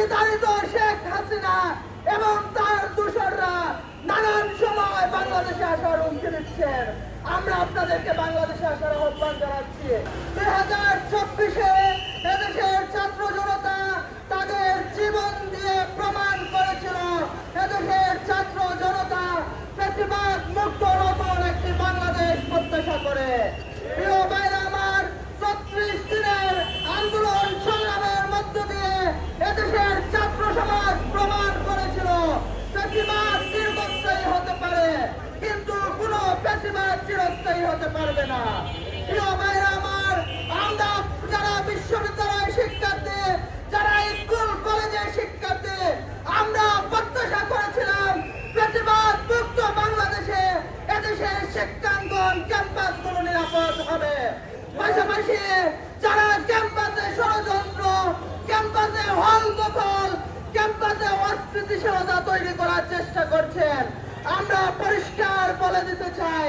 বিতাড়িত শেখ হাসিনা এবং তার দূষররা নানান সময় বাংলাদেশে আসার হুমকি দিচ্ছেন। আমরা আপনাদেরকে বাংলাদেশে আসার আহ্বান জানাচ্ছি। 2024-এ এদেশের ছাত্র জনতা তাদের জীবন দিয়ে প্রমাণ করেছিল এদেশের ছাত্র জনতা ফ্যাসিবাদ মুক্ত নতুন একটি বাংলাদেশ প্রত্যাশা করে। প্রিয় ভাইরা আমার, 36 দিনের আন্দোলন সংগ্রামের মধ্য দিয়ে এদেশের ছাত্র সমাজ প্রমাণ করেছিল ফ্যাসিবাদ দীর্ঘস্থায়ী হতে পারে, কিন্তু কোন ফ্যাসিবাদ চিরস্থায়ী হতে পারবে না। প্রিয় ভাইরা আমার, আমরা যারা বিশ্ববিদ্যালয় শিক্ষার্থী, যারা স্কুল কলেজের শিক্ষার্থী, আমরা প্রত্যাশা করেছিলাম ফ্যাসিবাদ মুক্ত বাংলাদেশে এদেশের শিক্ষাঙ্গন ক্যাম্পাসগুলো নিরাপদ হবে। পাশাপাশি যারা ক্যাম্পাসে ষড়যন্ত্র, ক্যাম্পাসে হল দখল, ক্যাম্পাসে অস্থিতিশীলতা তৈরি করার চেষ্টা করছেন, আমরা পরিষ্কার বলে দিতে চাই,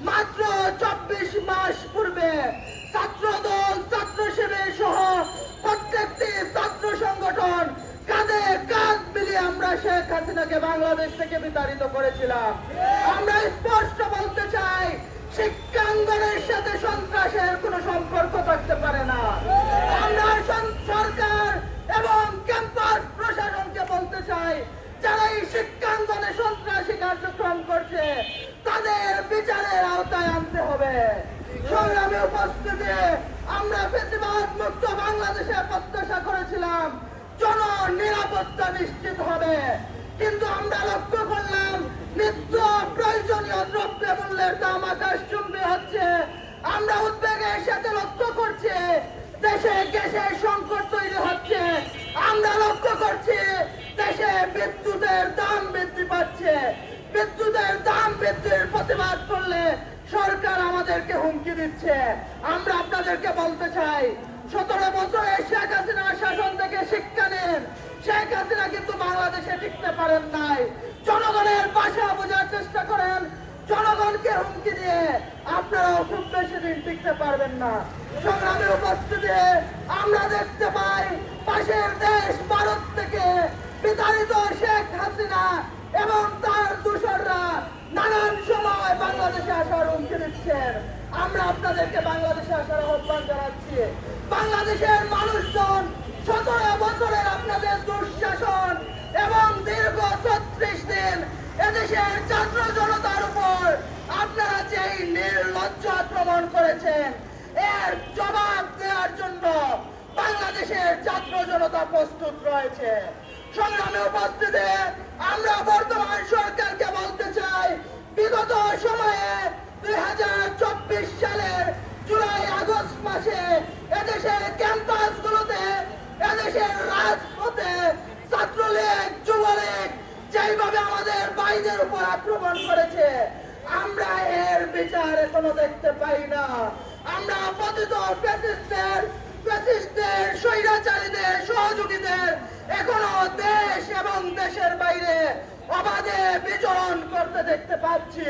মাত্র 24 মাস পূর্বে ছাত্রদল, ছাত্র শিবির সহ প্রত্যেকটি ছাত্র সংগঠন কাঁধে কাঁধ মিলিয়ে আমরা শেখ হাসিনাকে বাংলাদেশ থেকে বিতাড়িত করেছিলাম। আমরা স্পষ্ট বলতে চাই, শিক্ষাঙ্গনের সাথে সন্ত্রাসের কোনো সম্পর্ক থাকতে পারে না। আমরা সরকার এবং ক্যাম্পাস প্রশাসনকে বলতে চাই, যারা এই শিক্ষাঙ্গনে সন্ত্রাসী কার্যক্রম করছে তাদের বিচারের আওতায় আনতে হবে। সংগ্রামে উপস্থিতি, আমরা ফ্যাসিবাদ মুক্ত বাংলাদেশে প্রত্যাশা করেছিলাম জন নিরাপত্তা নিশ্চিত হবে, কিন্তু আমরা লক্ষ্য করলাম নিত্য প্রয়োজনীয় দ্রব্য মূল্যের দাম আকাশচুম্বী হচ্ছে। আমরা উদ্বেগের সাথে লক্ষ্য করছি দেশে গ্যাসের সংকট তৈরি হচ্ছে। আমরা লক্ষ্য করছি দেশে বিদ্যুতের দাম বৃদ্ধি পাচ্ছে। বিদ্যুতের দাম বৃদ্ধির প্রতিবাদ করলে সরকার আমাদেরকে হুমকি দিচ্ছে। আমরা আপনাদেরকে বলতে চাই, 17 বছরে শেখ হাসিনার শাসন থেকে শিক্ষা নেন। শেখ হাসিনা কিন্তু বাংলাদেশে টিকতে পারেন নাই। জনগণের ভাষা বোঝার চেষ্টা করেন, জনগণকে হুমকি দিয়ে আপনারাও খুব বেশি দিন টিকতে পারবেন না। সংগ্রামে উপস্থিতি, আমরা দেখতে পাই পাশের দেশ ভারত থেকে বিতাড়িত শেখ হাসিনা এবং তার দূষররা নানান সময় বাংলাদেশে আসার হুমকি দিচ্ছেন। আমরা আপনাদেরকে বাংলাদেশে আসার আহ্বান জানাচ্ছি। বাংলাদেশের মানুষজন 17 বছরের আপনাদের দুঃশাসন এবং দীর্ঘ 36 দিন এদেশের ছাত্র জনতার উপর আপনারা যেই নির্লজ্জ আক্রমণ করেছেন, এর জবাব দেওয়ার জন্য বাংলাদেশের ছাত্র জনতা প্রস্তুত রয়েছে। সংগ্রামে উপস্থিতি, আমরা বর্তমান সরকারকে বলতে চাই, বিগত সময়ে 2024 সালের জুলাই আগস্ট মাসে এদেশের ক্যাম্পাসগুলোতে, এদেশের রাজপথে ছাত্রলীগ, যুবলীগ যেইভাবে আমাদের ভাইদের উপর আক্রমণ করেছে, আমরা এর বিচার এখনো দেখতে পাই না। আমরা পতিত ফ্যাসিস্টদের, স্বৈরাচারীদের, সহযোগীদের এখনো দেশ এবং দেশের বাইরে অবাধে বিচরণ করতে দেখতে পাচ্ছি।